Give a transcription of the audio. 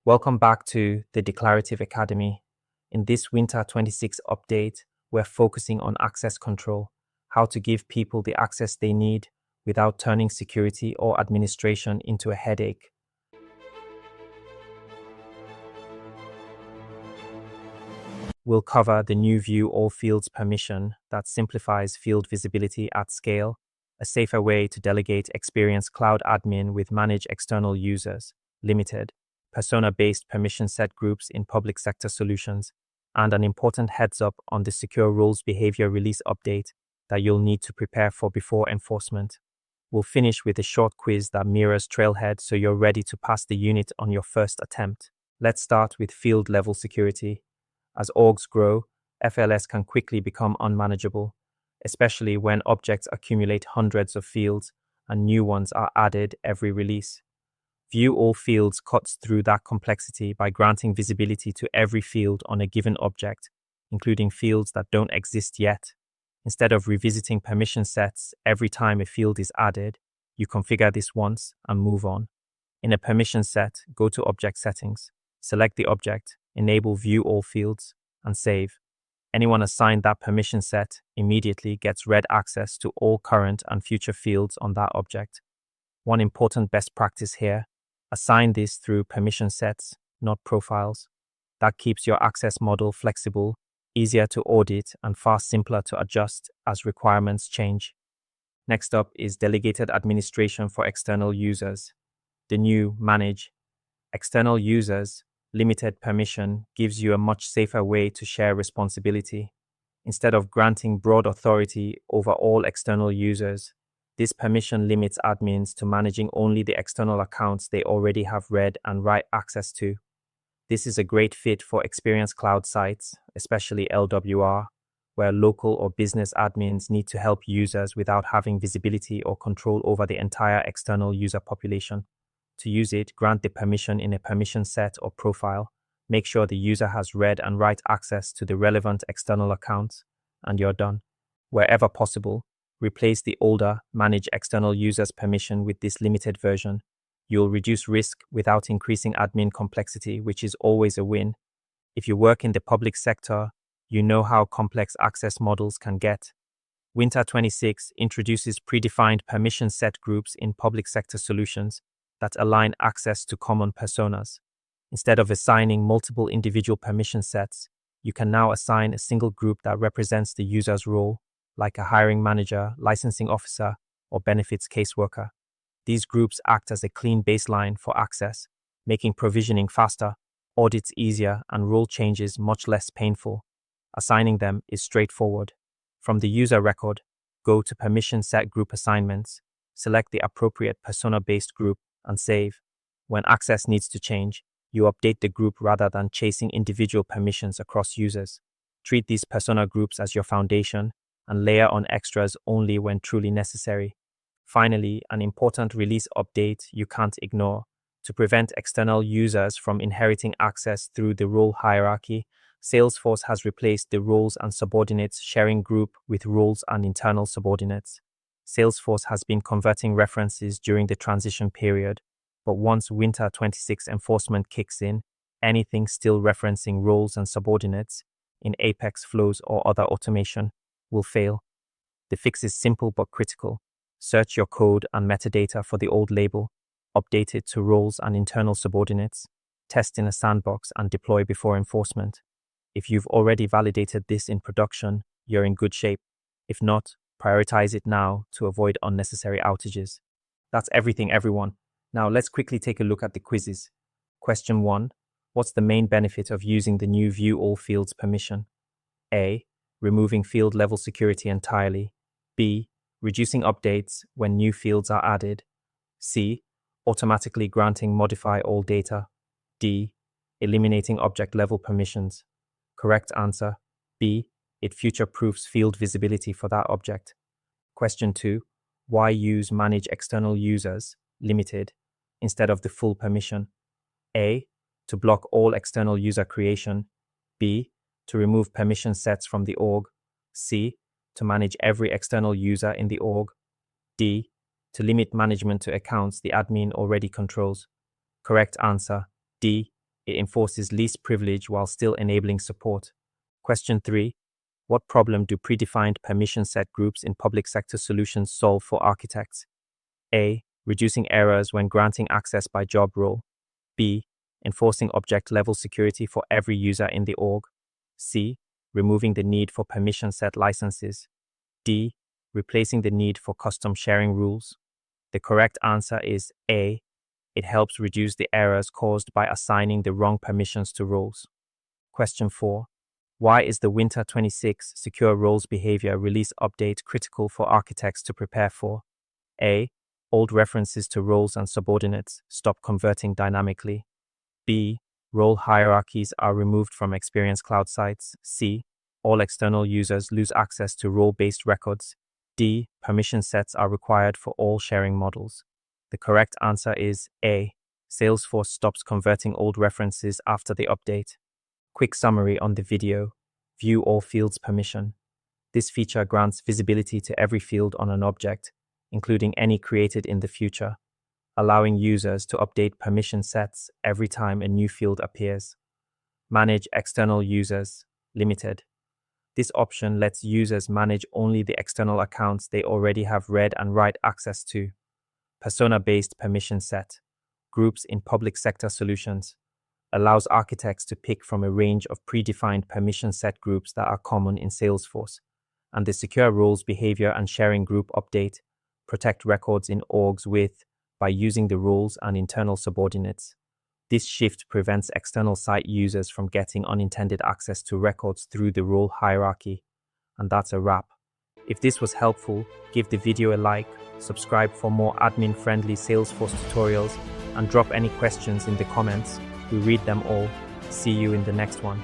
Welcome back to the Declarative Academy. In this Winter 26 update, we're focusing on access control, how to give people the access they need without turning security or administration into a headache. We'll cover the new View All Fields permission that simplifies field visibility at scale, a safer way to delegate experienced cloud admin with Manage External Users, Limited, persona-based permission set groups in public sector solutions, and an important heads up on the Secure Rules Behavior Release update that you'll need to prepare for before enforcement. We'll finish with a short quiz that mirrors Trailhead so you're ready to pass the unit on your first attempt. Let's start with field level security. As orgs grow, FLS can quickly become unmanageable, especially when objects accumulate hundreds of fields and new ones are added every release. View All Fields cuts through that complexity by granting visibility to every field on a given object, including fields that don't exist yet. Instead of revisiting permission sets every time a field is added, you configure this once and move on. In a permission set, go to Object Settings, select the object, enable View All Fields, and save. Anyone assigned that permission set immediately gets read access to all current and future fields on that object. One important best practice here: assign this through permission sets, not profiles. That keeps your access model flexible, easier to audit, and far simpler to adjust as requirements change. Next up is Delegated Administration for External Users. The new Manage External Users Limited permission gives you a much safer way to share responsibility. Instead of granting broad authority over all external users, this permission limits admins to managing only the external accounts they already have read and write access to. This is a great fit for experienced cloud sites, especially LWR, where local or business admins need to help users without having visibility or control over the entire external user population. To use it, grant the permission in a permission set or profile. Make sure the user has read and write access to the relevant external accounts, and you're done. Wherever possible, replace the older Manage External Users permission with this limited version. You'll reduce risk without increasing admin complexity, which is always a win. If you work in the public sector, you know how complex access models can get. Winter 26 introduces predefined permission set groups in public sector solutions that align access to common personas. Instead of assigning multiple individual permission sets, you can now assign a single group that represents the user's role, like a hiring manager, licensing officer, or benefits caseworker. These groups act as a clean baseline for access, making provisioning faster, audits easier, and role changes much less painful. Assigning them is straightforward. From the user record, go to Permission Set Group Assignments, select the appropriate persona-based group, and save. When access needs to change, you update the group rather than chasing individual permissions across users. Treat these persona groups as your foundation and layer on extras only when truly necessary. Finally, an important release update you can't ignore. To prevent external users from inheriting access through the role hierarchy, Salesforce has replaced the roles and subordinates sharing group with roles and internal subordinates. Salesforce has been converting references during the transition period, but once Winter 26 enforcement kicks in, anything still referencing roles and subordinates in Apex flows or other automation will fail. The fix is simple but critical. Search your code and metadata for the old label, update it to roles and internal subordinates, test in a sandbox, and deploy before enforcement. If you've already validated this in production, you're in good shape. If not, prioritize it now to avoid unnecessary outages. That's everything, everyone. Now let's quickly take a look at the quizzes. Question 1. What's the main benefit of using the new View All Fields permission? A. Removing field level security entirely. B. Reducing updates when new fields are added. C. Automatically granting modify all data. D. Eliminating object level permissions. Correct answer: B. It future-proofs field visibility for that object. Question 2. Why use Manage External Users, Limited, instead of the full permission? A. To block all external user creation. B. To remove permission sets from the org. C. To manage every external user in the org. D. To limit management to accounts the admin already controls. Correct answer: D. It enforces least privilege while still enabling support. Question 3. What problem do predefined permission set groups in public sector solutions solve for architects? A. Reducing errors when granting access by job role. B. Enforcing object-level security for every user in the org. C. Removing the need for permission set licenses. D. Replacing the need for custom sharing rules. The correct answer is A. It helps reduce the errors caused by assigning the wrong permissions to roles. Question 4. Why is the Winter 26 Secure Roles Behavior Release Update critical for architects to prepare for? A. Old references to roles and subordinates stop converting dynamically. B. Role hierarchies are removed from Experience Cloud sites. C. All external users lose access to role-based records. D. Permission sets are required for all sharing models. The correct answer is A. Salesforce stops converting old references after the update. Quick summary on the video. View all fields permission. This feature grants visibility to every field on an object, including any created in the future, allowing users to update permission sets every time a new field appears. Manage external users, limited. This option lets users manage only the external accounts they already have read and write access to. Persona-based permission set, groups in public sector solutions, allows architects to pick from a range of predefined permission set groups that are common in Salesforce. And the Secure Roles Behavior and Sharing Group update protect records in orgs by using the roles and internal subordinates. This shift prevents external site users from getting unintended access to records through the role hierarchy. And that's a wrap. If this was helpful, give the video a like, subscribe for more admin-friendly Salesforce tutorials, and drop any questions in the comments. We read them all. See you in the next one.